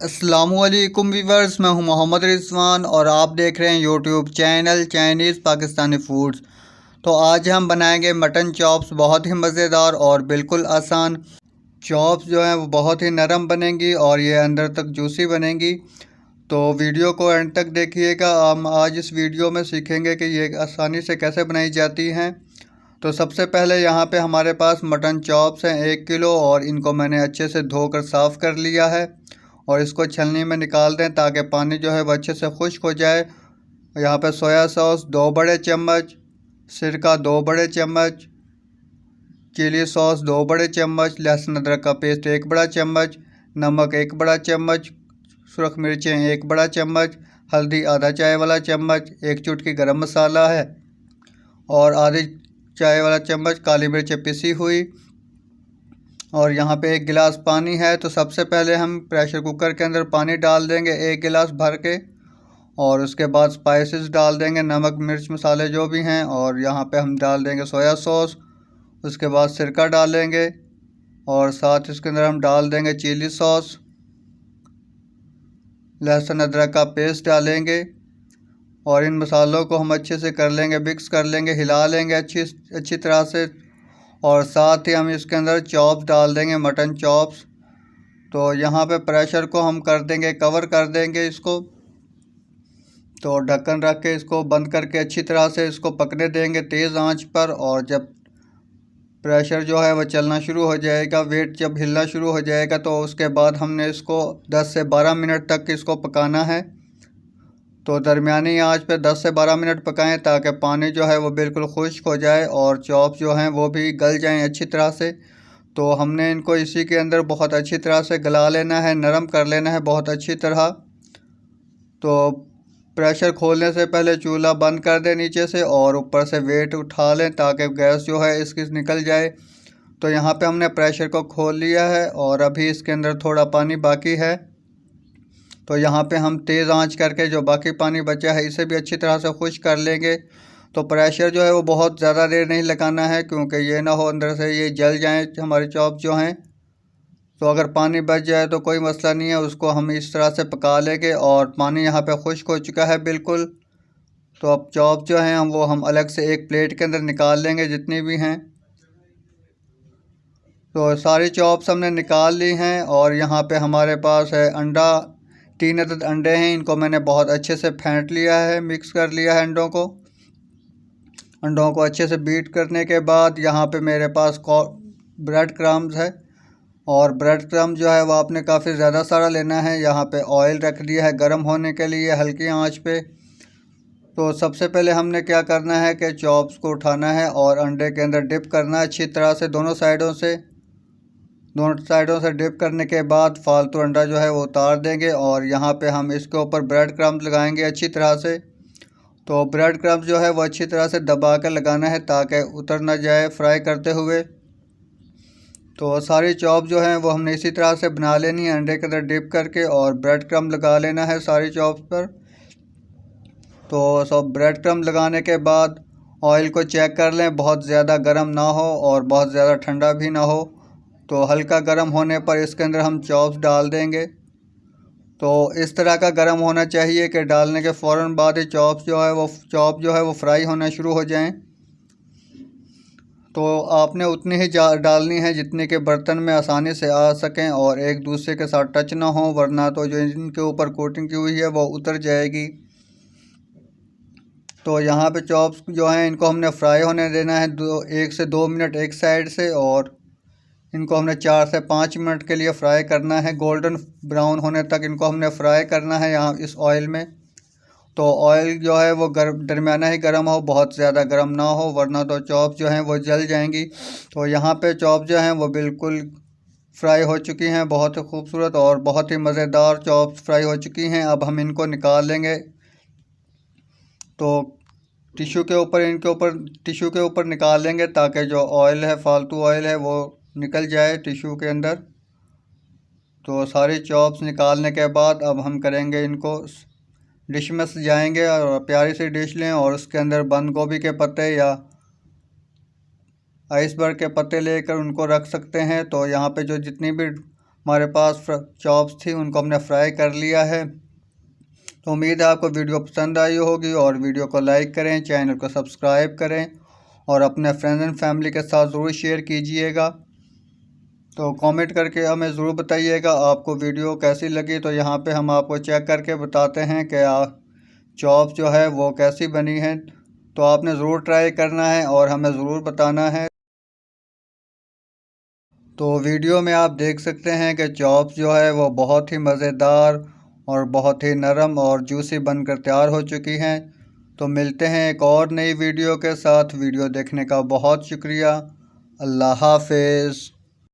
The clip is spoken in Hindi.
अस्सलामुअलैकुम वीवर्स, मैं हूं मोहम्मद रिजवान और आप देख रहे हैं YouTube channel Chinese Pakistani foods. तो आज हम बनाएंगे मटन चॉप्स, बहुत ही मज़ेदार और बिल्कुल आसान। चॉप्स जो हैं वो बहुत ही नरम बनेंगी और ये अंदर तक जूसी बनेंगी। तो वीडियो को एंड तक देखिएगा। हम आज इस वीडियो में सीखेंगे कि ये आसानी से कैसे बनाई जाती हैं। तो सबसे पहले यहाँ पे हमारे पास मटन चॉप्स हैं 1 किलो, और इनको मैंने अच्छे से धोकर साफ़ कर लिया है और इसको छलनी में निकाल दें ताकि पानी जो है वो अच्छे से खुश्क हो जाए। यहाँ पे सोया सॉस 2 बड़े चम्मच, सिरका 2 बड़े चम्मच, चिली सॉस 2 बड़े चम्मच, लहसुन अदरक का पेस्ट 1 बड़ा चम्मच, नमक 1 बड़ा चम्मच, सुरख मिर्चें 1 बड़ा चम्मच, हल्दी आधा चाय वाला चम्मच, 1 चुटकी गरम मसाला है और आधी चाय वाला चम्मच काली मिर्चें पिसी हुई, और यहाँ पे 1 गिलास पानी है। तो सबसे पहले हम प्रेशर कुकर के अंदर पानी डाल देंगे 1 गिलास भर के, और उसके बाद स्पाइसेस डाल देंगे, नमक मिर्च मसाले जो भी हैं, और यहाँ पे हम डाल देंगे सोया सॉस। उसके बाद सिरका डालेंगे और साथ इसके अंदर हम डाल देंगे चिली सॉस, लहसुन अदरक का पेस्ट डालेंगे, और इन मसालों को हम अच्छे से कर लेंगे, मिक्स कर लेंगे, हिला लेंगे अच्छी तरह से। और साथ ही हम इसके अंदर चॉप्स डाल देंगे, मटन चॉप्स। तो यहाँ पे प्रेशर को हम कर देंगे, कवर कर देंगे इसको। तो ढक्कन रख के इसको बंद करके अच्छी तरह से इसको पकने देंगे तेज़ आंच पर। और जब प्रेशर जो है वह चलना शुरू हो जाएगा, वेट जब हिलना शुरू हो जाएगा, तो उसके बाद हमने इसको 10 से 12 मिनट तक इसको पकाना है। तो दरमियानी आंच पे 10 से 12 मिनट पकाएं ताकि पानी जो है वो बिल्कुल खुश्क हो जाए और चॉप जो हैं वो भी गल जाएं अच्छी तरह से। तो हमने इनको इसी के अंदर बहुत अच्छी तरह से गला लेना है, नरम कर लेना है बहुत अच्छी तरह। तो प्रेशर खोलने से पहले चूल्हा बंद कर दें नीचे से, और ऊपर से वेट उठा लें ताकि गैस जो है इसकी निकल जाए। तो यहाँ पे हमने प्रेशर को खोल लिया है और अभी इसके अंदर थोड़ा पानी बाकी है। तो यहाँ पे हम तेज़ आंच करके जो बाकी पानी बचा है इसे भी अच्छी तरह से खुश्क कर लेंगे। तो प्रेशर जो है वो बहुत ज़्यादा देर नहीं लगाना है, क्योंकि ये ना हो अंदर से ये जल जाएं हमारे चॉप जो हैं। तो अगर पानी बच जाए तो कोई मसला नहीं है, उसको हम इस तरह से पका लेंगे। और पानी यहाँ पे खुश्क हो चुका है बिल्कुल। तो अब चॉप जो हैं हम अलग से एक प्लेट के अंदर निकाल लेंगे जितनी भी हैं। तो सारी चॉप्स हमने निकाल ली हैं, और यहाँ पे हमारे पास है अंडा, 3 अदद अंडे हैं। इनको मैंने बहुत अच्छे से फेंट लिया है, मिक्स कर लिया है अंडों को अच्छे से बीट करने के बाद यहाँ पे मेरे पास ब्रेड क्रम्स है, और ब्रेड क्रम्स जो है वो आपने काफ़ी ज़्यादा सारा लेना है। यहाँ पे ऑयल रख दिया है गर्म होने के लिए हल्की आंच पे। तो सबसे पहले हमने क्या करना है कि चॉप्स को उठाना है और अंडे के अंदर डिप करना है अच्छी तरह से दोनों साइडों से डिप करने के बाद फालतू अंडा जो है वो उतार देंगे, और यहाँ पे हम इसके ऊपर ब्रेड क्रम्स लगाएंगे अच्छी तरह से। तो ब्रेड क्रम्स जो है वो अच्छी तरह से दबा कर लगाना है ताकि उतर ना जाए फ्राई करते हुए। तो सारी चॉप जो हैं वो हमने इसी तरह से बना लेनी है, अंडे के अंदर डिप करके, और ब्रेड क्रम लगा लेना है सारी चॉप्स पर। तो सब ब्रेड क्रम लगाने के बाद ऑयल को चेक कर लें, बहुत ज़्यादा गर्म ना हो और बहुत ज़्यादा ठंडा भी ना हो। तो हल्का गर्म होने पर इसके अंदर हम चॉप्स डाल देंगे। तो इस तरह का गर्म होना चाहिए कि डालने के फ़ौरन बाद ही चॉप जो है वो फ्राई होना शुरू हो जाएं। तो आपने उतनी ही डालनी है जितने के बर्तन में आसानी से आ सकें और एक दूसरे के साथ टच ना हो, वरना तो जो इनके ऊपर कोटिंग की हुई है वो उतर जाएगी। तो यहाँ पे चॉप्स जो हैं इनको हमने फ्राई होने देना है 1 से 2 मिनट एक साइड से, और इनको हमने 4 से 5 मिनट के लिए फ्राई करना है, गोल्डन ब्राउन होने तक इनको हमने फ्राई करना है यहाँ इस ऑयल में। तो ऑयल जो है वो दरमियाना ही गर्म हो, बहुत ज़्यादा गर्म ना हो, वरना तो चॉप जो हैं वो जल जाएंगी। तो यहाँ पे चॉप जो हैं वो बिल्कुल फ्राई हो चुकी हैं, बहुत ही खूबसूरत और बहुत ही मज़ेदार चॉप फ्राई हो चुकी हैं। अब हम इनको निकाल लेंगे। तो टिश्यू के ऊपर निकाल लेंगे ताकि जो ऑयल है, फालतू ऑयल है, वो निकल जाए टिश्यू के अंदर। तो सारी चॉप्स निकालने के बाद अब हम करेंगे इनको डिश में सजाएंगे, और प्यारी सी डिश लें और उसके अंदर बंद गोभी के पत्ते या आइसबर्ग के पत्ते लेकर उनको रख सकते हैं। तो यहाँ पे जो जितनी भी हमारे पास चॉप्स थी, उनको हमने फ्राई कर लिया है। तो उम्मीद है आपको वीडियो पसंद आई होगी, और वीडियो को लाइक करें, चैनल को सब्सक्राइब करें और अपने फ्रेंड्स एंड फैमिली के साथ ज़रूर शेयर कीजिएगा। तो कमेंट करके हमें ज़रूर बताइएगा आपको वीडियो कैसी लगी। तो यहाँ पे हम आपको चेक करके बताते हैं कि चॉप जो है वो कैसी बनी है। तो आपने ज़रूर ट्राई करना है और हमें ज़रूर बताना है। तो वीडियो में आप देख सकते हैं कि चॉप्स जो है वो बहुत ही मज़ेदार और बहुत ही नरम और जूसी बनकर तैयार हो चुकी हैं। तो मिलते हैं एक और नई वीडियो के साथ। वीडियो देखने का बहुत शुक्रिया। अल्लाह हाफ़िज़।